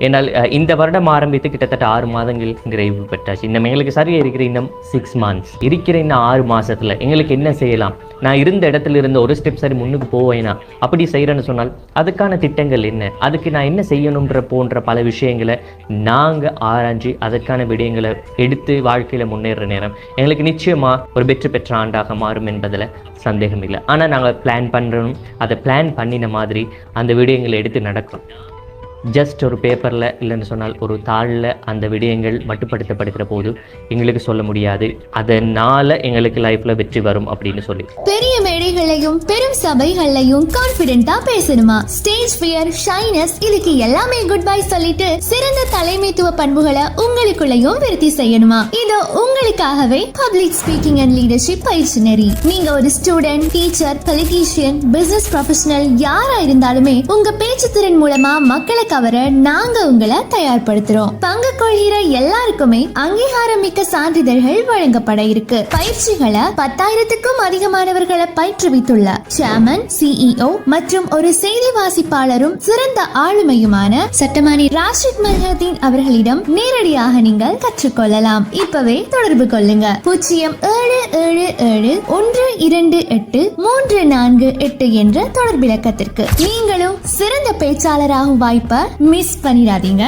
ஏன்னால் இந்த வருடம் ஆரம்பித்து கிட்டத்தட்ட 6 மாதங்கள் நிறைவு பெற்றாச்சு. இன்னும் எங்களுக்கு சரியாக இருக்கிற இன்னும் 6 months இருக்கிற இன்னும் 6 மாதத்தில் எங்களுக்கு என்ன செய்யலாம், நான் இருந்த இடத்துல இருந்த ஒரு ஸ்டெப் சரி முன்னுக்கு போவேனா, அப்படி செய்கிறேன்னு சொன்னால் அதுக்கான திட்டங்கள் என்ன, அதுக்கு நான் என்ன செய்யணுன்ற போன்ற பல விஷயங்களை நாங்கள் ஆராய்ச்சி அதற்கான விடயங்களை எடுத்து வாழ்க்கையில் முன்னேற நேரம் எங்களுக்கு நிச்சயமாக ஒரு வெற்றி பெற்ற ஆண்டாக மாறும் என்பதில் சந்தேகம் இல்லை. ஆனால் நாங்கள் பிளான் பண்ணுறோம், அதை பிளான் பண்ணின மாதிரி அந்த விடயங்களை எடுத்து நடக்கும். ஜஸ்ட் ஒரு பேப்பரில் இல்லைன்னு சொன்னால் ஒரு தாளில் அந்த விடயங்கள் மட்டுப்படுத்தப்படுகிற போது எங்களுக்கு சொல்ல முடியாது அதனால் எங்களுக்கு லைஃப்பில் வெற்றி வரும் அப்படின்னு சொல்லி. பெரிய மேடைகளையும் பெரும் சபைகளையும் கான்ஃபிடென்ட்டா பேசணுமா, ஸ்டேஜ் ஃபியர், ஷைனஸ் இதுக்கு எல்லாமே குட் பை சொல்லிட்டு சிறந்த தலைமைத்துவ பண்புகளை உங்களுக்குள்ளேயும் விருத்தி செய்யணுமா? இது உங்களுக்காகவே பப்ளிக் ஸ்பீக்கிங் அண்ட் லீடர்ஷிப் பயிற்சி நெறி. நீங்க ஒரு student, teacher, politician, business professional யாரா இருந்தாலுமே உங்க பேச்சு திறன் மூலமா மக்களை கவர நாங்க உங்களை தயார்படுத்துறோம். பங்கு கொள்கிற எல்லாருக்குமே அங்கீகாரம் மிக்க சான்றிதழ்கள் வழங்கப்பட இருக்கு. பயிற்சிகளை 10,000க்கும் அதிகமானவர்களை பயிற்றுவித்துள்ள சேர்மன், CEO மற்றும் ஒரு செய்தி வாசிப்பாளரும் சிறந்த ஆளுமையுமான சட்டமானி ராஷித் மல்ஹதீன் அவர்களிடம் நேரடியாக நீங்கள் கற்றுக்கொள்ளலாம். இப்பவே தொடர்பு கொள்ளுங்க 0777128348 என்ற தொடர்பிலக்கத்திற்கு. நீங்களும் சிறந்த பேச்சாளராகும் வாய்ப்பை மிஸ் பண்ணிடாதீங்க.